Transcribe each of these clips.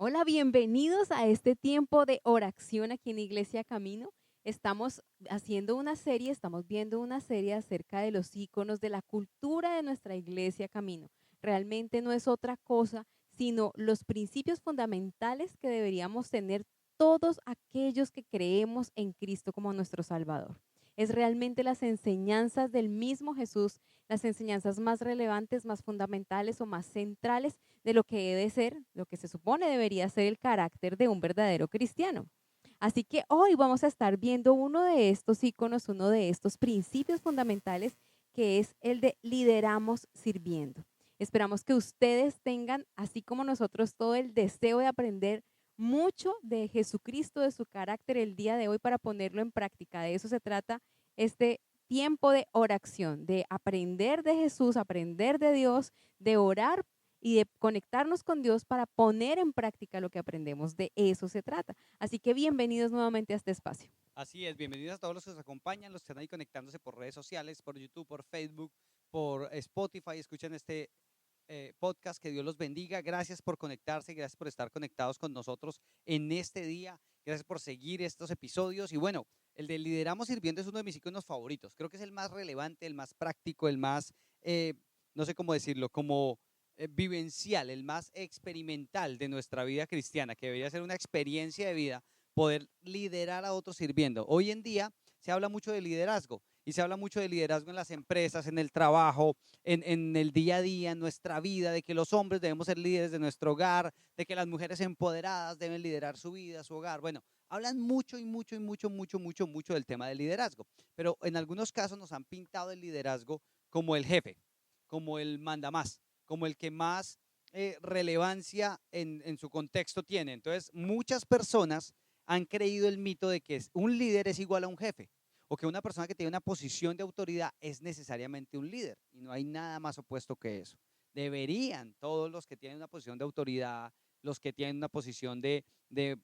Hola, bienvenidos a este tiempo de oración aquí en Iglesia Camino. Estamos haciendo una serie, estamos viendo una serie acerca de los íconos de la cultura de nuestra Iglesia Camino. Realmente no es otra cosa, sino los principios fundamentales que deberíamos tener todos aquellos que creemos en Cristo como nuestro Salvador. Es realmente las enseñanzas del mismo Jesús, las enseñanzas más relevantes, más fundamentales o más centrales de lo que debe ser, lo que se supone debería ser el carácter de un verdadero cristiano. Así que hoy vamos a estar viendo uno de estos íconos, uno de estos principios fundamentales, que es el de lideramos sirviendo. Esperamos que ustedes tengan, así como nosotros, todo el deseo de aprender mucho de Jesucristo, de su carácter el día de hoy para ponerlo en práctica. De eso se trata este tiempo de oración, de aprender de Jesús, aprender de Dios, de orar y de conectarnos con Dios para poner en práctica lo que aprendemos. De eso se trata. Así que bienvenidos nuevamente a este espacio. Así es, bienvenidos a todos los que nos acompañan, los que están ahí conectándose por redes sociales, por YouTube, por Facebook, por Spotify, escuchan este podcast, que Dios los bendiga, gracias por conectarse, gracias por estar conectados con nosotros en este día, gracias por seguir estos episodios y bueno, el de Lideramos Sirviendo es uno de mis iconos favoritos, creo que es el más relevante, el más práctico, el más, no sé cómo decirlo, como vivencial, el más experimental de nuestra vida cristiana, que debería ser una experiencia de vida poder liderar a otros sirviendo. Hoy en día se habla mucho de liderazgo y se habla mucho de liderazgo en las empresas, en el trabajo, en el día a día, en nuestra vida, de que los hombres debemos ser líderes de nuestro hogar, de que las mujeres empoderadas deben liderar su vida, su hogar. Bueno, hablan mucho y mucho y mucho, mucho, mucho, mucho del tema del liderazgo, pero en algunos casos nos han pintado el liderazgo como el jefe, como el mandamás, como el que más relevancia en su contexto tiene. Entonces, muchas personas han creído el mito de que un líder es igual a un jefe o que una persona que tiene una posición de autoridad es necesariamente un líder y no hay nada más opuesto que eso. Deberían todos los que tienen una posición de autoridad, los que tienen una posición de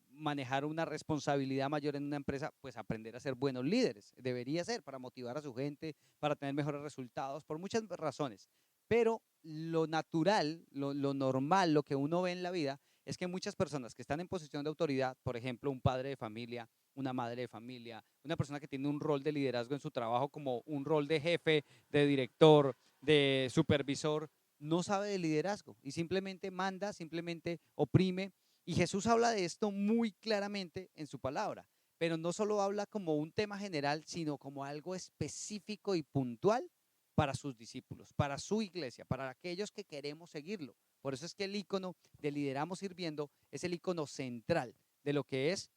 manejar una responsabilidad mayor en una empresa, pues aprender a ser buenos líderes. Debería ser para motivar a su gente, para tener mejores resultados, por muchas razones. Pero lo natural, lo normal, lo que uno ve en la vida es que muchas personas que están en posición de autoridad, por ejemplo, un padre de familia, una madre de familia, una persona que tiene un rol de liderazgo en su trabajo como un rol de jefe, de director, de supervisor, no sabe de liderazgo y simplemente manda, simplemente oprime. Y Jesús habla de esto muy claramente en su palabra, pero no solo habla como un tema general, sino como algo específico y puntual para sus discípulos, para su iglesia, para aquellos que queremos seguirlo. Por eso es que el icono de Lideramos Sirviendo es el icono central de lo que es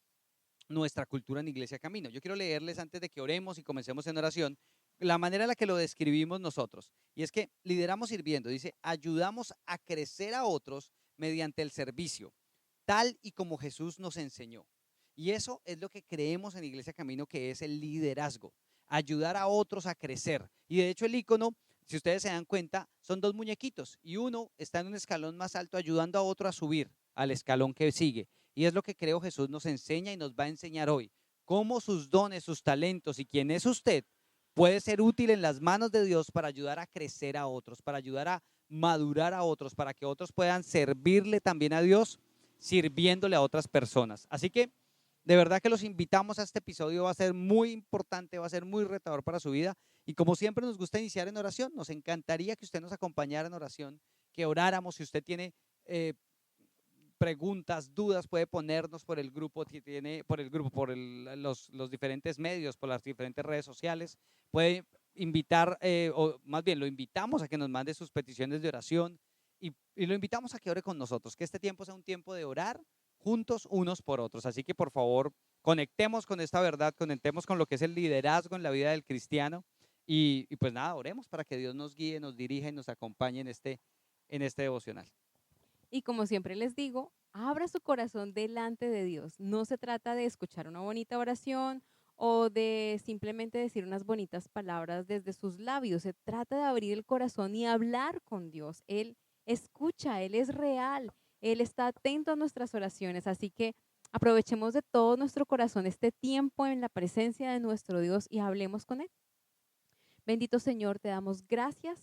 nuestra cultura en Iglesia Camino. Yo quiero leerles antes de que oremos y comencemos en oración la manera en la que lo describimos nosotros. Y es que lideramos sirviendo, dice, ayudamos a crecer a otros mediante el servicio, tal y como Jesús nos enseñó. Y eso es lo que creemos en Iglesia Camino, que es el liderazgo, ayudar a otros a crecer. Y de hecho el icono, si ustedes se dan cuenta, son dos muñequitos y uno está en un escalón más alto ayudando a otro a subir al escalón que sigue. Y es lo que creo Jesús nos enseña y nos va a enseñar hoy. Cómo sus dones, sus talentos y quién es usted puede ser útil en las manos de Dios para ayudar a crecer a otros, para ayudar a madurar a otros, para que otros puedan servirle también a Dios sirviéndole a otras personas. Así que de verdad que los invitamos a este episodio, va a ser muy importante, va a ser muy retador para su vida y como siempre nos gusta iniciar en oración, nos encantaría que usted nos acompañara en oración, que oráramos, si usted tiene preguntas, dudas, puede ponernos por el grupo, tiene, por el grupo, por los diferentes medios, por las diferentes redes sociales, puede invitar, o más bien lo invitamos a que nos mande sus peticiones de oración y lo invitamos a que ore con nosotros, que este tiempo sea un tiempo de orar juntos unos por otros. Así que por favor, conectemos con esta verdad, conectemos con lo que es el liderazgo en la vida del cristiano y pues nada, oremos para que Dios nos guíe, nos dirija y nos acompañe en este devocional. Y como siempre les digo, abra su corazón delante de Dios. No se trata de escuchar una bonita oración o de simplemente decir unas bonitas palabras desde sus labios. Se trata de abrir el corazón y hablar con Dios. Él escucha, Él es real, Él está atento a nuestras oraciones. Así que aprovechemos de todo nuestro corazón este tiempo en la presencia de nuestro Dios y hablemos con Él. Bendito Señor, te damos gracias,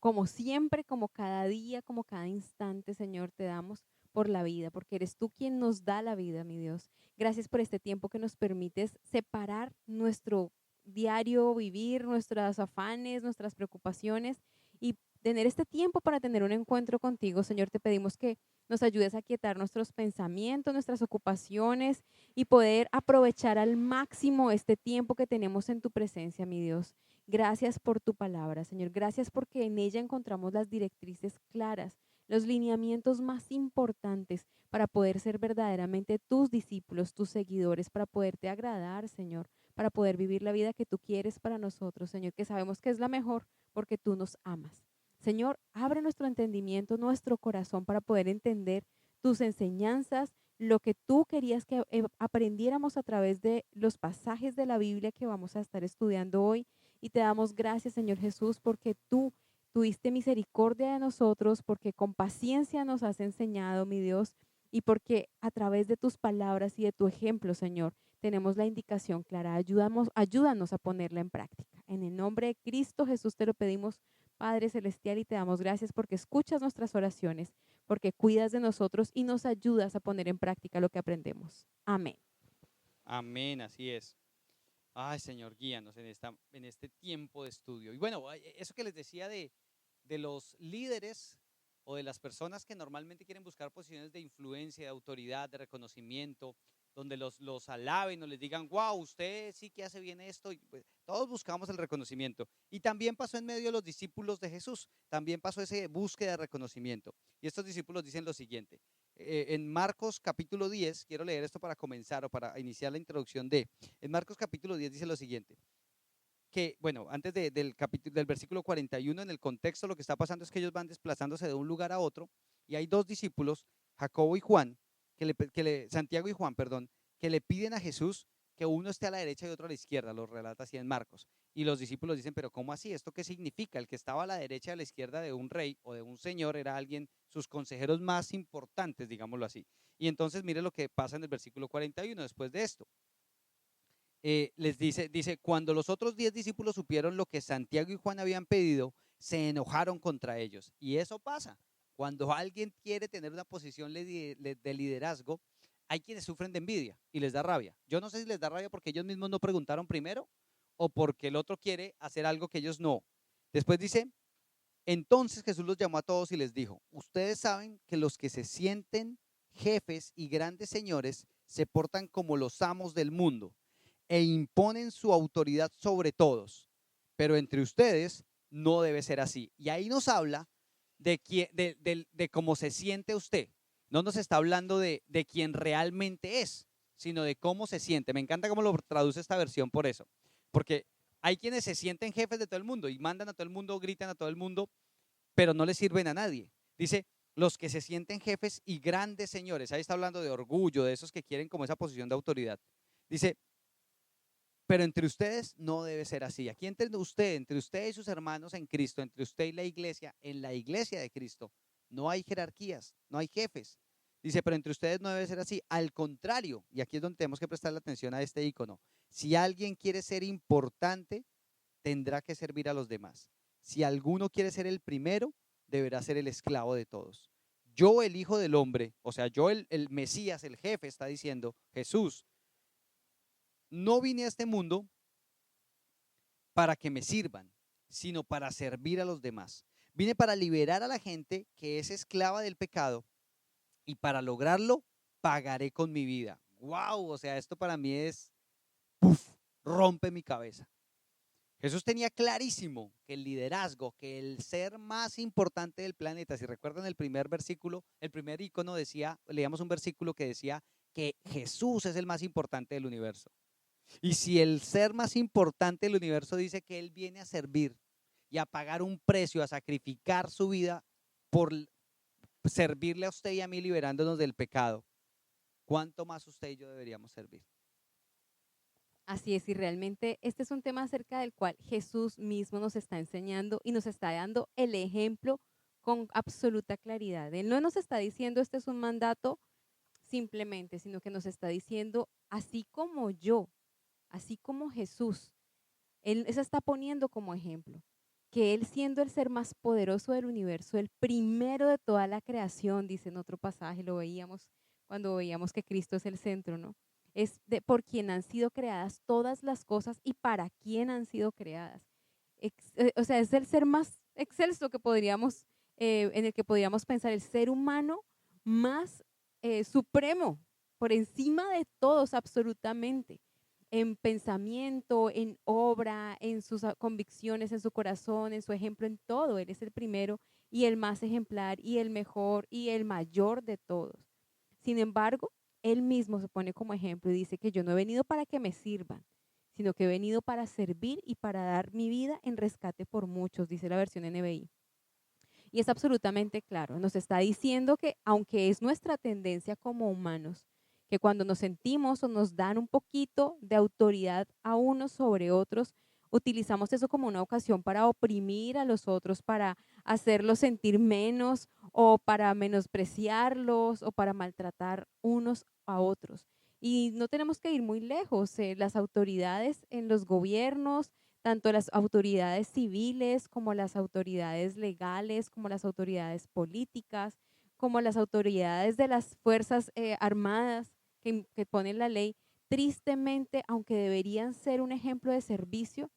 como siempre, como cada día, como cada instante, Señor, te damos, por la vida, porque eres tú quien nos da la vida, mi Dios. Gracias por este tiempo que nos permites separar nuestro diario vivir, nuestros afanes, nuestras preocupaciones y tener este tiempo para tener un encuentro contigo. Señor, te pedimos que nos ayudes a quietar nuestros pensamientos, nuestras ocupaciones y poder aprovechar al máximo este tiempo que tenemos en tu presencia, mi Dios. Gracias por tu palabra, Señor. Gracias porque en ella encontramos las directrices claras, los lineamientos más importantes para poder ser verdaderamente tus discípulos, tus seguidores, para poderte agradar, Señor, para poder vivir la vida que tú quieres para nosotros, Señor, que sabemos que es la mejor porque tú nos amas. Señor, abre nuestro entendimiento, nuestro corazón para poder entender tus enseñanzas, lo que tú querías que aprendiéramos a través de los pasajes de la Biblia que vamos a estar estudiando hoy. Y te damos gracias, Señor Jesús, porque tú tuviste misericordia de nosotros, porque con paciencia nos has enseñado, mi Dios, y porque a través de tus palabras y de tu ejemplo, Señor, tenemos la indicación clara. Ayúdanos a ponerla en práctica. En el nombre de Cristo Jesús te lo pedimos, Padre Celestial, y te damos gracias porque escuchas nuestras oraciones, porque cuidas de nosotros y nos ayudas a poner en práctica lo que aprendemos. Amén. Amén, así es. Ay, Señor, guíanos en este tiempo de estudio. Y bueno, eso que les decía de los líderes o de las personas que normalmente quieren buscar posiciones de influencia, de autoridad, de reconocimiento, donde los alaben o les digan, wow, usted sí que hace bien esto. Y, pues, todos buscamos el reconocimiento. Y también pasó en medio de los discípulos de Jesús, también pasó esa búsqueda de reconocimiento. Y estos discípulos dicen lo siguiente, en Marcos capítulo 10, quiero leer esto para comenzar o para iniciar la introducción en Marcos capítulo 10 dice lo siguiente, que, bueno, antes del versículo 41, en el contexto lo que está pasando es que ellos van desplazándose de un lugar a otro y hay dos discípulos, Jacobo y Juan, Santiago y Juan, perdón, que le piden a Jesús que uno esté a la derecha y otro a la izquierda, lo relata así en Marcos. Y los discípulos dicen, pero ¿cómo así? ¿Esto qué significa? El que estaba a la derecha y a la izquierda de un rey o de un señor era alguien, sus consejeros más importantes, digámoslo así. Y entonces mire lo que pasa en el versículo 41 después de esto. Les dice, cuando los otros 10 discípulos supieron lo que Santiago y Juan habían pedido, se enojaron contra ellos. Y eso pasa. Cuando alguien quiere tener una posición de liderazgo, hay quienes sufren de envidia y les da rabia. Yo no sé si les da rabia porque ellos mismos no preguntaron primero o porque el otro quiere hacer algo que ellos no. Después dice, entonces Jesús los llamó a todos y les dijo, ustedes saben que los que se sienten jefes y grandes señores se portan como los amos del mundo e imponen su autoridad sobre todos, pero entre ustedes no debe ser así. Y ahí nos habla de cómo se siente usted. No nos está hablando de quién realmente es, sino de cómo se siente. Me encanta cómo lo traduce esta versión por eso, porque hay quienes se sienten jefes de todo el mundo y mandan a todo el mundo, gritan a todo el mundo, pero no le sirven a nadie. Dice, los que se sienten jefes y grandes señores, ahí está hablando de orgullo, de esos que quieren como esa posición de autoridad. Dice, pero entre ustedes no debe ser así. Aquí entre usted y sus hermanos en Cristo, entre usted y la iglesia, en la iglesia de Cristo, no hay jerarquías, no hay jefes. Dice, pero entre ustedes no debe ser así. Al contrario, y aquí es donde tenemos que prestarle atención a este icono. Si alguien quiere ser importante, tendrá que servir a los demás. Si alguno quiere ser el primero, deberá ser el esclavo de todos. Yo, el Hijo del Hombre, o sea, yo, el Mesías, el jefe, está diciendo Jesús, no vine a este mundo para que me sirvan, sino para servir a los demás. Vine para liberar a la gente que es esclava del pecado y para lograrlo pagaré con mi vida. ¡Wow! O sea, esto para mí es, ¡puf!, rompe mi cabeza. Jesús tenía clarísimo que el liderazgo, que el ser más importante del planeta, si recuerdan el primer versículo, el primer icono decía, leíamos un versículo que decía que Jesús es el más importante del universo. Y si el ser más importante del universo dice que Él viene a servir y a pagar un precio, a sacrificar su vida por servirle a usted y a mí liberándonos del pecado, ¿cuánto más usted y yo deberíamos servir? Así es, y realmente este es un tema acerca del cual Jesús mismo nos está enseñando y nos está dando el ejemplo con absoluta claridad. Él no nos está diciendo este es un mandato simplemente, sino que nos está diciendo así como yo, así como Jesús, Él se está poniendo como ejemplo. que Él siendo el ser más poderoso del universo, el primero de toda la creación, dice en otro pasaje, lo veíamos cuando veíamos que Cristo es el centro, ¿no? Por quien han sido creadas todas las cosas y para quién han sido creadas. O sea, es el ser más excelso que podríamos, en el que podríamos pensar, el ser humano más supremo, por encima de todos absolutamente, en pensamiento, en obra, en sus convicciones, en su corazón, en su ejemplo, en todo. Él es el primero y el más ejemplar y el mejor y el mayor de todos. Sin embargo, él mismo se pone como ejemplo y dice que yo no he venido para que me sirvan, sino que he venido para servir y para dar mi vida en rescate por muchos, dice la versión NBI. Y es absolutamente claro, nos está diciendo que aunque es nuestra tendencia como humanos, que cuando nos sentimos o nos dan un poquito de autoridad a unos sobre otros, utilizamos eso como una ocasión para oprimir a los otros, para hacerlos sentir menos o para menospreciarlos o para maltratar unos a otros. Y no tenemos que ir muy lejos. Las autoridades en los gobiernos, tanto las autoridades civiles como las autoridades legales, como las autoridades políticas, como las autoridades de las fuerzas armadas que ponen la ley, tristemente, aunque deberían ser un ejemplo de servicio,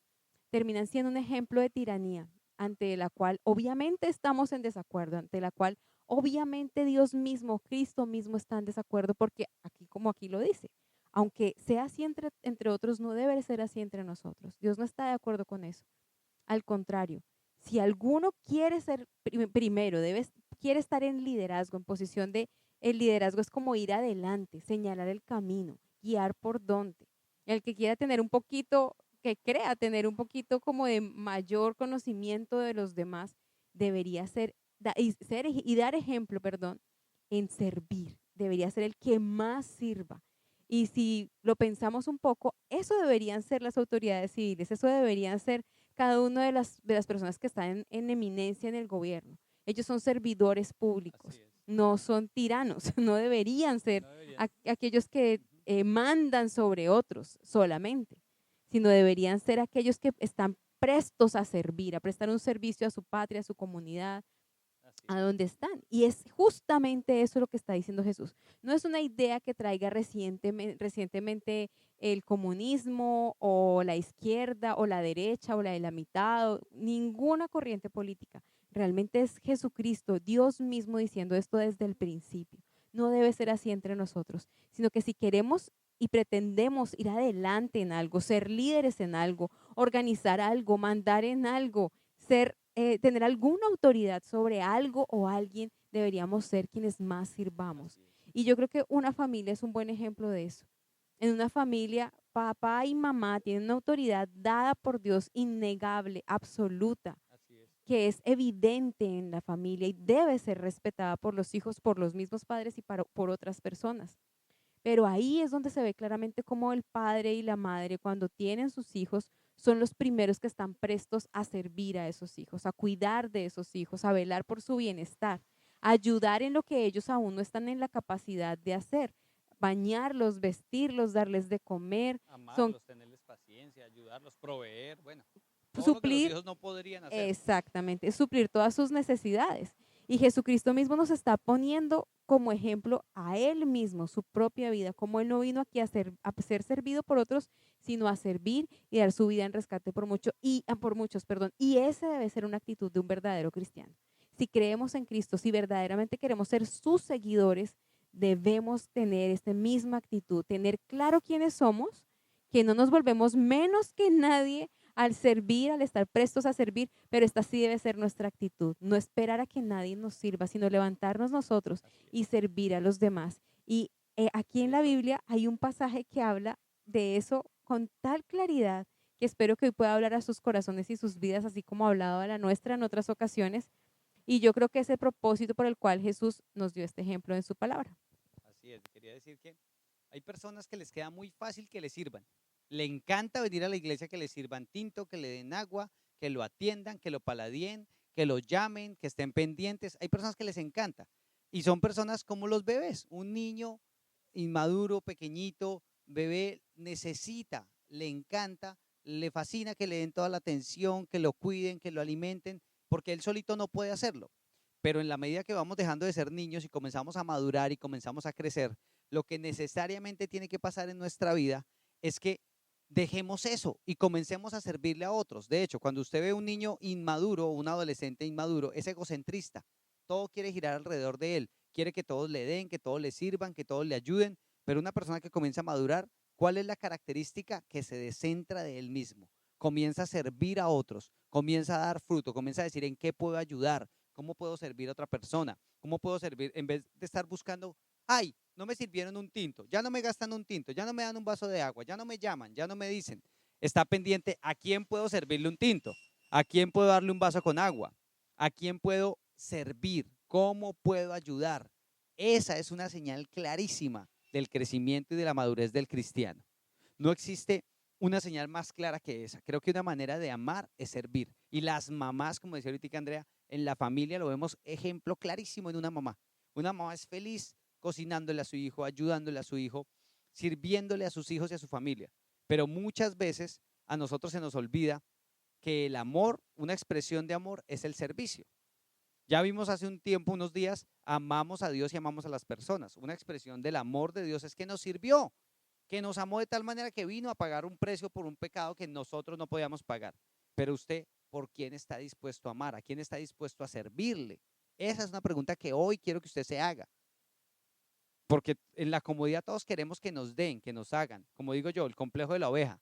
terminan siendo un ejemplo de tiranía, ante la cual obviamente estamos en desacuerdo, ante la cual obviamente Dios mismo, Cristo mismo está en desacuerdo, porque aquí como aquí lo dice, aunque sea así entre otros, no debe ser así entre nosotros. Dios no está de acuerdo con eso. Al contrario, si alguno quiere ser primero, quiere estar en liderazgo, en posición de, el liderazgo es como ir adelante, señalar el camino, guiar por dónde. El que quiera tener un poquito, que crea tener un poquito como de mayor conocimiento de los demás, debería ser y dar ejemplo, perdón, en servir. Debería ser el que más sirva. Y si lo pensamos un poco, eso deberían ser las autoridades civiles, eso deberían ser cada una de las personas que están en eminencia en el gobierno. Ellos son servidores Así públicos, es. no son tiranos, no deberían ser No deberían. aquellos que Ujú. mandan sobre otros solamente, sino deberían ser aquellos que están prestos a servir, a prestar un servicio a su patria, a su comunidad, Así a es. donde están. Y es justamente eso lo que está diciendo Jesús. No es una idea que traiga recientemente el comunismo o la izquierda o la derecha o la de la mitad, ninguna corriente política. Realmente es Jesucristo, Dios mismo diciendo esto desde el principio. No debe ser así entre nosotros, sino que si queremos y pretendemos ir adelante en algo, ser líderes en algo, organizar algo, mandar en algo, tener alguna autoridad sobre algo o alguien, deberíamos ser quienes más sirvamos. Así es. Y yo creo que una familia es un buen ejemplo de eso. En una familia, papá y mamá tienen una autoridad dada por Dios, innegable, absoluta, Así es. que es evidente en la familia y debe ser respetada por los hijos, por los mismos padres y por otras personas. Pero ahí es donde se ve claramente cómo el padre y la madre, cuando tienen sus hijos, son los primeros que están prestos a servir a esos hijos, a cuidar de esos hijos, a velar por su bienestar, a ayudar en lo que ellos aún no están en la capacidad de hacer, bañarlos, vestirlos, darles de comer, son Amarlos, tenerles paciencia, ayudarlos, proveer, bueno, todo lo que los suplir. hijos no podrían hacer. Exactamente, suplir todas sus necesidades. Y Jesucristo mismo nos está poniendo como ejemplo a Él mismo, su propia vida, como Él no vino aquí a ser servido por otros, sino a servir y dar su vida en rescate por muchos, perdón. Y esa debe ser una actitud de un verdadero cristiano. Si creemos en Cristo, si verdaderamente queremos ser sus seguidores, debemos tener esta misma actitud, tener claro quiénes somos, que no nos volvemos menos que nadie al servir, al estar prestos a servir, pero esta sí debe ser nuestra actitud, no esperar a que nadie nos sirva, sino levantarnos nosotros Así es. y servir a los demás. Y aquí Y en la eso, Biblia hay un pasaje que habla de eso con tal claridad que espero que hoy pueda hablar a sus corazones y sus vidas, así como ha hablado a la nuestra en otras ocasiones. Y yo creo que es el propósito por el cual Jesús nos dio este ejemplo en su palabra. así es. Quería decir que hay personas que les queda muy fácil que les sirvan. Le encanta venir a la iglesia que le sirvan tinto, que le den agua, que lo atiendan, que lo paladien, que lo llamen, que estén pendientes. Hay personas que les encanta. Y son personas como los bebés. Un niño inmaduro, pequeñito, bebé, necesita, le encanta le fascina que le den toda la atención, que lo cuiden, que lo alimenten, porque él solito no puede hacerlo. Pero en la medida que vamos dejando de ser niños y comenzamos a madurar y comenzamos a crecer, lo que necesariamente tiene que pasar en nuestra vida es que dejemos eso y comencemos a servirle a otros. De hecho, cuando usted ve un niño inmaduro o un adolescente inmaduro, es egocentrista. Todo quiere girar alrededor de él. Quiere que todos le den, que todos le sirvan, que todos le ayuden. Pero una persona que comienza a madurar, ¿cuál es la característica? Que se descentra de él mismo. Comienza a servir a otros, comienza a dar fruto, comienza a decir en qué puedo ayudar, cómo puedo servir a otra persona, cómo puedo servir, en vez de estar buscando, ay, no me sirvieron un tinto, ya no me gastan un tinto, ya no me dan un vaso de agua, ya no me llaman, ya no me dicen. Está pendiente a quién puedo servirle un tinto, a quién puedo darle un vaso con agua, a quién puedo servir, cómo puedo ayudar. Esa es una señal clarísima del crecimiento y de la madurez del cristiano. No existe una señal más clara que esa. Creo que una manera de amar es servir. Y las mamás, como decía ahorita Andrea, en la familia lo vemos ejemplo clarísimo en una mamá. Una mamá es feliz cocinándole a su hijo, ayudándole a su hijo, sirviéndole a sus hijos y a su familia. Pero muchas veces a nosotros se nos olvida que el amor, una expresión de amor, es el servicio. Ya vimos hace un tiempo, unos días, amamos a Dios y amamos a las personas. Una expresión del amor de Dios es que nos sirvió, que nos amó de tal manera que vino a pagar un precio por un pecado que nosotros no podíamos pagar. Pero usted, ¿por quién está dispuesto a amar? ¿A quién está dispuesto a servirle? Esa es una pregunta que hoy quiero que usted se haga. Porque en la comodidad todos queremos que nos den, que nos hagan. Como digo yo, el complejo de la oveja.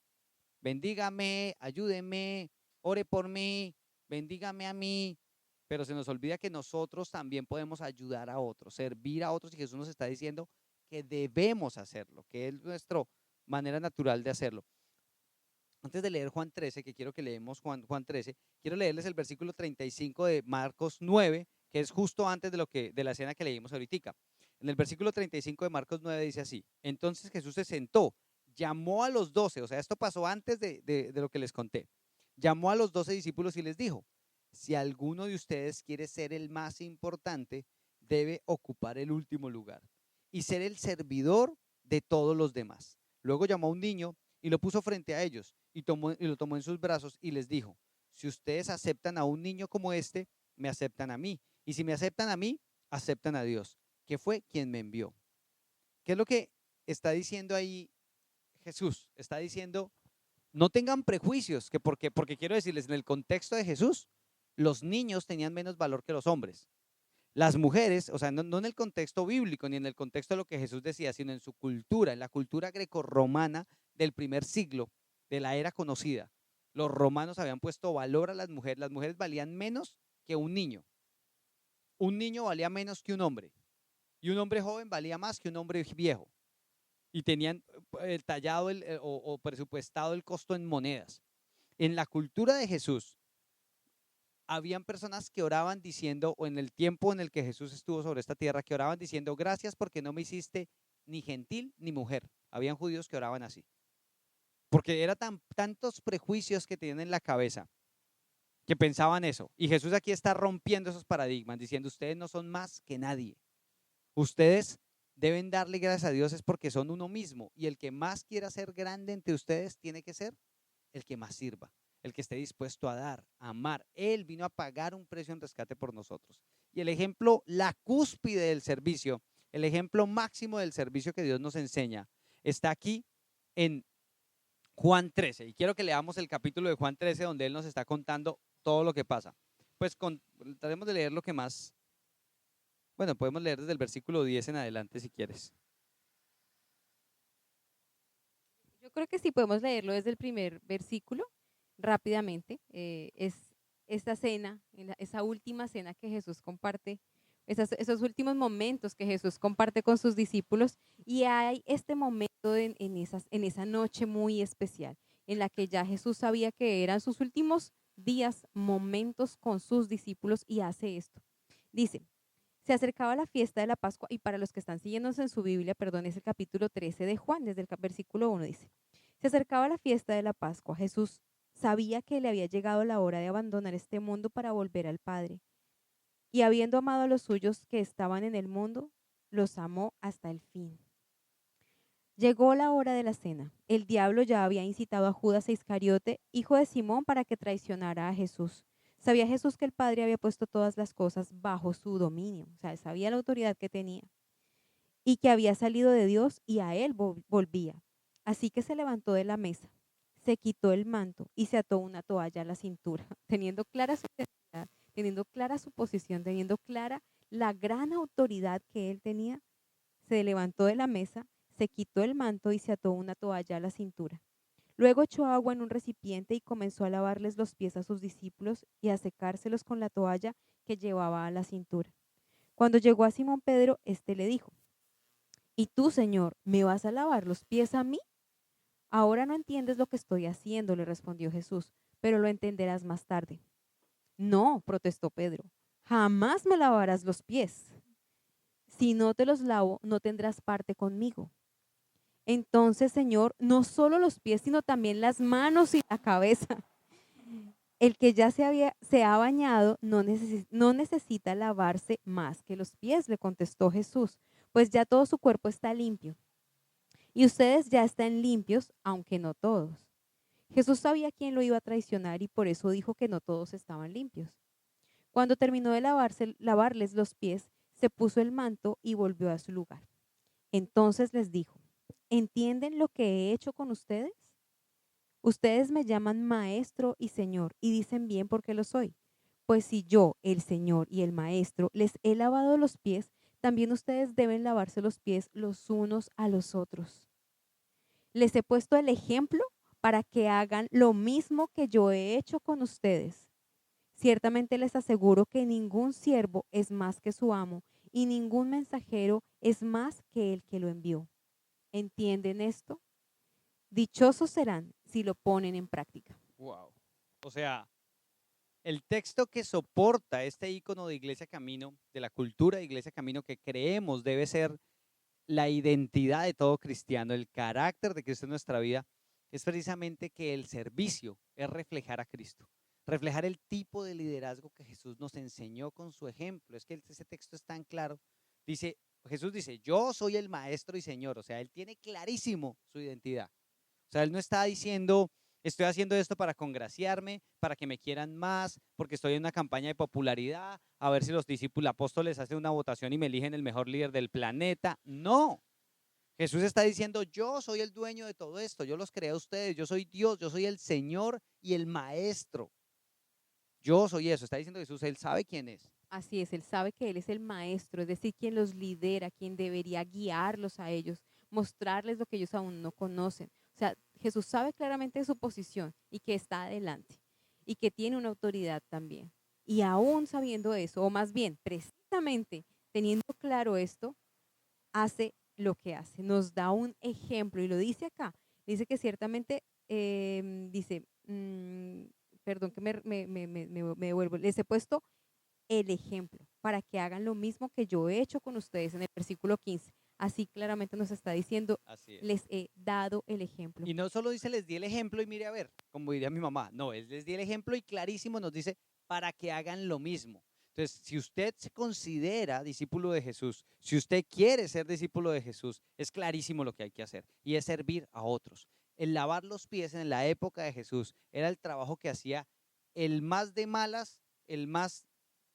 Bendígame, ayúdeme, ore por mí, bendígame a mí. Pero se nos olvida que nosotros también podemos ayudar a otros, servir a otros, y Jesús nos está diciendo que debemos hacerlo, que es nuestra manera natural de hacerlo. Antes de leer Juan 13, que quiero que leemos Juan 13, quiero leerles el versículo 35 de Marcos 9, que es justo antes de la escena que leímos ahorita. En el versículo 35 de Marcos 9 dice así: entonces Jesús se sentó, llamó a los 12, o sea, esto pasó antes de lo que les conté. Llamó a los 12 discípulos y les dijo: si alguno de ustedes quiere ser el más importante, debe ocupar el último lugar y ser el servidor de todos los demás. Luego llamó a un niño y lo puso frente a ellos y lo tomó en sus brazos y les dijo: si ustedes aceptan a un niño como este, me aceptan a mí. Y si me aceptan a mí, aceptan a Dios, que fue quien me envió. ¿Qué es lo que está diciendo ahí Jesús? Está diciendo: no tengan prejuicios, porque quiero decirles, en el contexto de Jesús, los niños tenían menos valor que los hombres. Las mujeres, o sea, no en el contexto bíblico ni en el contexto de lo que Jesús decía, sino en su cultura, en la cultura grecorromana del primer siglo, de la era conocida. Los romanos habían puesto valor a las mujeres valían menos que un niño. Un niño valía menos que un hombre, y un hombre joven valía más que un hombre viejo. Y tenían tallado o presupuestado el costo en monedas. En la cultura de Jesús, habían personas que oraban diciendo, o en el tiempo en el que Jesús estuvo sobre esta tierra, que oraban diciendo: gracias porque no me hiciste ni gentil ni mujer. Habían judíos que oraban así, porque eran tantos prejuicios que tenían en la cabeza, que pensaban eso. Y Jesús aquí está rompiendo esos paradigmas, diciendo: ustedes no son más que nadie. Ustedes deben darle gracias a Dios es porque son uno mismo, y el que más quiera ser grande entre ustedes tiene que ser el que más sirva, el que esté dispuesto a dar, a amar. Él vino a pagar un precio en rescate por nosotros. Y el ejemplo, la cúspide del servicio, el ejemplo máximo del servicio que Dios nos enseña, está aquí en Juan 13. Y quiero que leamos el capítulo de Juan 13 donde Él nos está contando todo lo que pasa. Pues trataremos de leer lo que más. Bueno, podemos leer desde el versículo 10 en adelante si quieres. Yo creo que sí podemos leerlo desde el primer versículo rápidamente. Es esta cena, esa última cena que Jesús comparte, esos últimos momentos que Jesús comparte con sus discípulos, y hay este momento en esa noche muy especial en la que ya Jesús sabía que eran sus últimos días, momentos con sus discípulos, y hace esto. Dice: se acercaba la fiesta de la Pascua, y para los que están siguiéndose en su Biblia, perdón, es el capítulo 13 de Juan, desde el versículo 1 dice: se acercaba la fiesta de la Pascua. Jesús sabía que le había llegado la hora de abandonar este mundo para volver al Padre. Y habiendo amado a los suyos que estaban en el mundo, los amó hasta el fin. Llegó la hora de la cena. El diablo ya había incitado a Judas Iscariote, hijo de Simón, para que traicionara a Jesús. Sabía Jesús que el Padre había puesto todas las cosas bajo su dominio, o sea, él sabía la autoridad que tenía y que había salido de Dios y a él volvía. Así que se levantó de la mesa, se quitó el manto y se ató una toalla a la cintura, teniendo clara su identidad, teniendo clara su posición, teniendo clara la gran autoridad que él tenía. Se levantó de la mesa, se quitó el manto y se ató una toalla a la cintura. Luego echó agua en un recipiente y comenzó a lavarles los pies a sus discípulos y a secárselos con la toalla que llevaba a la cintura. Cuando llegó a Simón Pedro, éste le dijo: ¿Y tú, Señor, me vas a lavar los pies a mí? Ahora no entiendes lo que estoy haciendo, le respondió Jesús, pero lo entenderás más tarde. No, protestó Pedro, jamás me lavarás los pies. Si no te los lavo, no tendrás parte conmigo. Entonces, Señor, no solo los pies, sino también las manos y la cabeza. El que ya se ha bañado no necesita lavarse más que los pies, le contestó Jesús, pues ya todo su cuerpo está limpio. Y ustedes ya están limpios, aunque no todos. Jesús sabía quién lo iba a traicionar y por eso dijo que no todos estaban limpios. Cuando terminó de lavarles los pies, se puso el manto y volvió a su lugar. Entonces les dijo: ¿entienden lo que he hecho con ustedes? Ustedes me llaman maestro y señor y dicen bien porque lo soy. Pues si yo, el Señor y el Maestro, les he lavado los pies, también ustedes deben lavarse los pies los unos a los otros. Les he puesto el ejemplo para que hagan lo mismo que yo he hecho con ustedes. Ciertamente les aseguro que ningún siervo es más que su amo y ningún mensajero es más que el que lo envió. ¿Entienden esto? Dichosos serán si lo ponen en práctica. Wow. O sea, el texto que soporta este icono de Iglesia Camino, de la cultura de Iglesia Camino que creemos debe ser la identidad de todo cristiano, el carácter de Cristo en nuestra vida, es precisamente que el servicio es reflejar a Cristo, reflejar el tipo de liderazgo que Jesús nos enseñó con su ejemplo. Es que ese texto es tan claro. Dice, Jesús dice, yo soy el maestro y señor, o sea, él tiene clarísimo su identidad. O sea, él no está diciendo, estoy haciendo esto para congraciarme, para que me quieran más, porque estoy en una campaña de popularidad, a ver si los discípulos apóstoles hacen una votación y me eligen el mejor líder del planeta. No. Jesús está diciendo, yo soy el dueño de todo esto, yo los creé a ustedes, yo soy Dios, yo soy el Señor y el Maestro. Yo soy eso, está diciendo Jesús, él sabe quién es. Así es, él sabe que él es el maestro, es decir, quien los lidera, quien debería guiarlos a ellos, mostrarles lo que ellos aún no conocen. O sea, Jesús sabe claramente su posición y que está adelante y que tiene una autoridad también. Y aún sabiendo eso, o más bien, precisamente teniendo claro esto, hace lo que hace, nos da un ejemplo y lo dice acá. Dice que ciertamente, dice, perdón que me devuelvo, les he puesto el ejemplo para que hagan lo mismo que yo he hecho con ustedes en el versículo 15. Así claramente nos está diciendo, Así es. les he dado el ejemplo. Y no solo dice, les di el ejemplo y mire a ver, como diría mi mamá, no, él les di el ejemplo y clarísimo nos dice, para que hagan lo mismo. Entonces, si usted se considera discípulo de Jesús, si usted quiere ser discípulo de Jesús, es clarísimo lo que hay que hacer y es servir a otros. El lavar los pies en la época de Jesús era el trabajo que hacía el más de malas, el más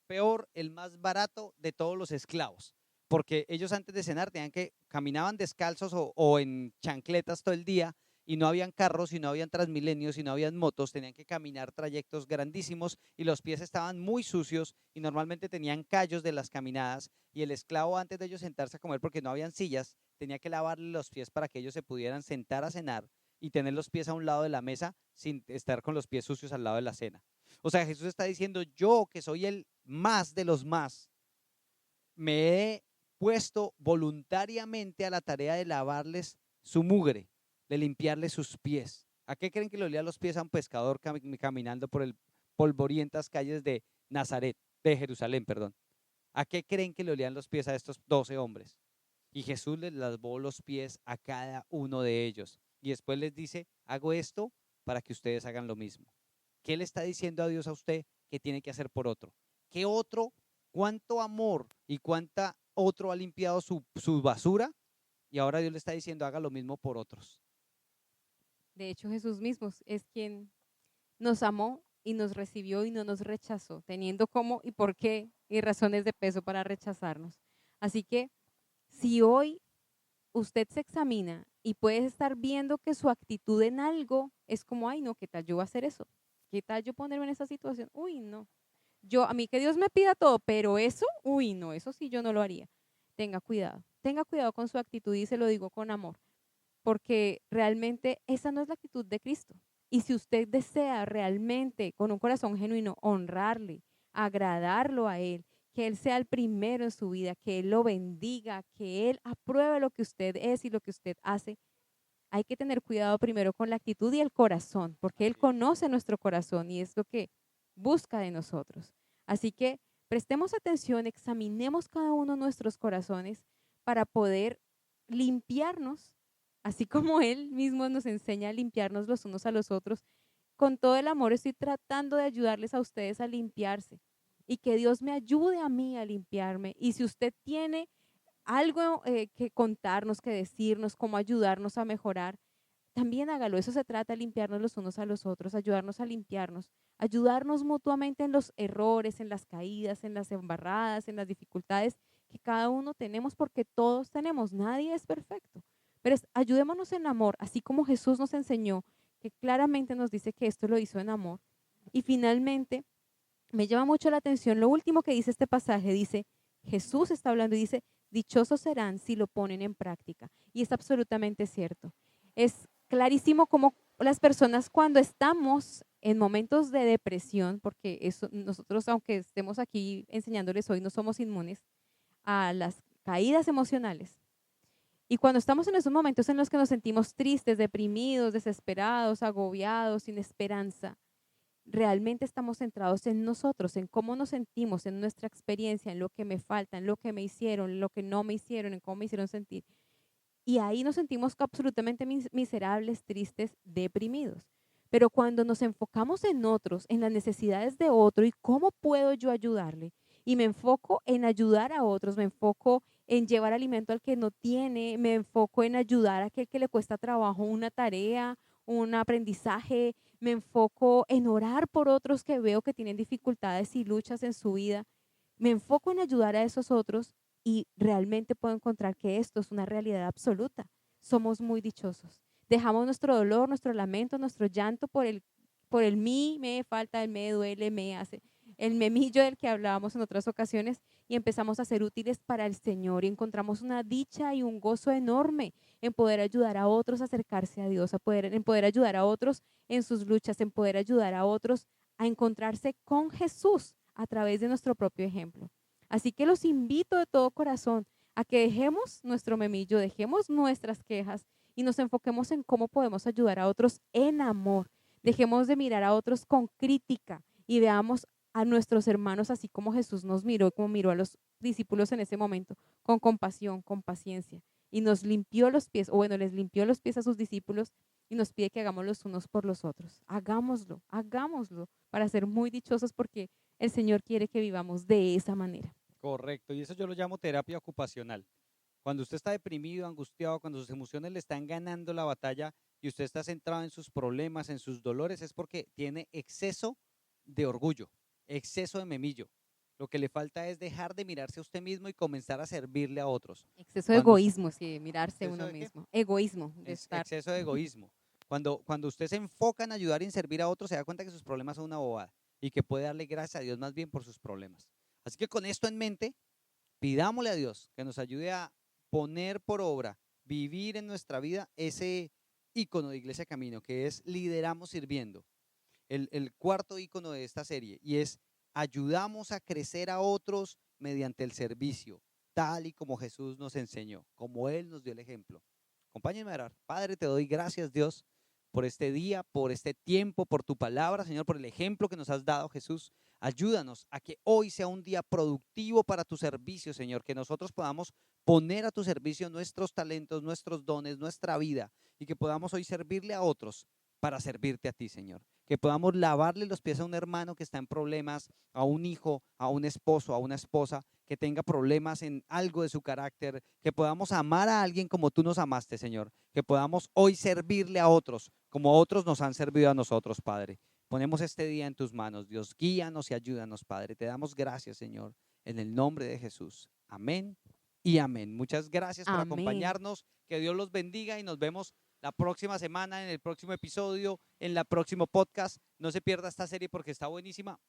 peor, el más barato de todos los esclavos, porque ellos antes de cenar tenían que caminaban descalzos o en chancletas todo el día y no habían carros y no habían transmilenios y no habían motos, tenían que caminar trayectos grandísimos y los pies estaban muy sucios y normalmente tenían callos de las caminadas y el esclavo antes de ellos sentarse a comer porque no habían sillas, tenía que lavarle los pies para que ellos se pudieran sentar a cenar y tener los pies a un lado de la mesa sin estar con los pies sucios al lado de la cena. O sea, Jesús está diciendo, yo que soy el más de los más, me he puesto voluntariamente a la tarea de lavarles su mugre, de limpiarles sus pies. ¿A qué creen que le olía los pies a un pescador caminando por el polvorientas calles de Nazaret, de Jerusalén, perdón? ¿A qué creen que le olían los pies a estos 12 hombres? Y Jesús les lavó los pies a cada uno de ellos. Y después les dice, hago esto para que ustedes hagan lo mismo. ¿Qué le está diciendo a Dios a usted que tiene que hacer por otro? ¿Qué otro, cuánto amor y cuánta otro ha limpiado su basura y ahora Dios le está diciendo, haga lo mismo por otros. De hecho, Jesús mismo es quien nos amó y nos recibió y no nos rechazó, teniendo cómo y por qué y razones de peso para rechazarnos. Así que si hoy usted se examina y puede estar viendo que su actitud en algo es como, ay, no, ¿qué tal yo voy a hacer eso? ¿Qué tal yo ponerme en esa situación? Uy, no. A mí que Dios me pida todo, pero eso, uy, no, eso sí yo no lo haría. Tenga cuidado con su actitud y se lo digo con amor, porque realmente esa no es la actitud de Cristo. Y si usted desea realmente, con un corazón genuino, honrarle, agradarlo a Él, que Él sea el primero en su vida, que Él lo bendiga, que Él apruebe lo que usted es y lo que usted hace, hay que tener cuidado primero con la actitud y el corazón, porque Él Así es. conoce nuestro corazón y es lo que busca de nosotros. Así que prestemos atención, examinemos cada uno de nuestros corazones para poder limpiarnos, así como Él mismo nos enseña a limpiarnos los unos a los otros. Con todo el amor estoy tratando de ayudarles a ustedes a limpiarse y que Dios me ayude a mí a limpiarme. Y si usted tiene algo que contarnos, que decirnos, cómo ayudarnos a mejorar, también hágalo. Eso se trata de limpiarnos los unos a los otros, ayudarnos a limpiarnos, ayudarnos mutuamente en los errores, en las caídas, en las embarradas, en las dificultades que cada uno tenemos, porque todos tenemos, nadie es perfecto. Pero ayudémonos en amor, así como Jesús nos enseñó, que claramente nos dice que esto lo hizo en amor. Y finalmente, me llama mucho la atención lo último que dice este pasaje. Dice, Jesús está hablando y dice, dichosos serán si lo ponen en práctica. Y es absolutamente cierto. Es clarísimo cómo las personas cuando estamos en momentos de depresión, porque eso, nosotros, aunque estemos aquí enseñándoles hoy, no somos inmunes a las caídas emocionales. Y cuando estamos en esos momentos en los que nos sentimos tristes, deprimidos, desesperados, agobiados, sin esperanza, realmente estamos centrados en nosotros, en cómo nos sentimos, en nuestra experiencia, en lo que me falta, en lo que me hicieron, en lo que no me hicieron, en cómo me hicieron sentir. Y ahí nos sentimos absolutamente miserables, tristes, deprimidos. Pero cuando nos enfocamos en otros, en las necesidades de otro y cómo puedo yo ayudarle, y me enfoco en ayudar a otros, me enfoco en llevar alimento al que no tiene, me enfoco en ayudar a aquel que le cuesta trabajo una tarea, un aprendizaje, me enfoco en orar por otros que veo que tienen dificultades y luchas en su vida, me enfoco en ayudar a esos otros y realmente puedo encontrar que esto es una realidad absoluta. Somos muy dichosos. Dejamos nuestro dolor, nuestro lamento, nuestro llanto por el mí, me falta, el me duele, me hace, el memillo del que hablábamos en otras ocasiones y empezamos a ser útiles para el Señor y encontramos una dicha y un gozo enorme en poder ayudar a otros a acercarse a Dios, en poder ayudar a otros en sus luchas, en poder ayudar a otros a encontrarse con Jesús a través de nuestro propio ejemplo. Así que los invito de todo corazón a que dejemos nuestro memillo, dejemos nuestras quejas y nos enfoquemos en cómo podemos ayudar a otros en amor. Dejemos de mirar a otros con crítica y veamos a nuestros hermanos así como Jesús nos miró, como miró a los discípulos en ese momento, con compasión, con paciencia. Y nos limpió los pies, o bueno, les limpió los pies a sus discípulos y nos pide que hagamos los unos por los otros. Hagámoslo, hagámoslo para ser muy dichosos porque el Señor quiere que vivamos de esa manera. Correcto, y eso yo lo llamo terapia ocupacional. Cuando usted está deprimido, angustiado, cuando sus emociones le están ganando la batalla y usted está centrado en sus problemas, en sus dolores, es porque tiene exceso de orgullo, exceso de memillo. Lo que le falta es dejar de mirarse a usted mismo y comenzar a servirle a otros. Exceso de Cuando egoísmo, sí, mirarse ¿exceso uno de qué? mismo. Egoísmo, de estar. Exceso de egoísmo. Cuando usted se enfoca en ayudar y en servir a otros, se da cuenta que sus problemas son una bobada y que puede darle gracias a Dios más bien por sus problemas. Así que con esto en mente, pidámosle a Dios que nos ayude a poner por obra, vivir en nuestra vida ese ícono de Iglesia Camino, que es lideramos sirviendo, el cuarto ícono de esta serie, y es ayudamos a crecer a otros mediante el servicio, tal y como Jesús nos enseñó, como Él nos dio el ejemplo. Acompáñenme a orar. Padre, te doy gracias, Dios, por este día, por este tiempo, por tu palabra, Señor, por el ejemplo que nos has dado, Jesús. Ayúdanos a que hoy sea un día productivo para tu servicio, Señor, que nosotros podamos poner a tu servicio nuestros talentos, nuestros dones, nuestra vida y que podamos hoy servirle a otros para servirte a ti, Señor. Que podamos lavarle los pies a un hermano que está en problemas, a un hijo, a un esposo, a una esposa que tenga problemas en algo de su carácter, que podamos amar a alguien como tú nos amaste, Señor, que podamos hoy servirle a otros como otros nos han servido a nosotros, Padre. Ponemos este día en tus manos, Dios, guíanos y ayúdanos, Padre. Te damos gracias, Señor, en el nombre de Jesús. Amén y amén. Muchas gracias por Amén. acompañarnos, que Dios los bendiga y nos vemos la próxima semana en el próximo episodio, en el próximo podcast. No se pierda esta serie porque está buenísima.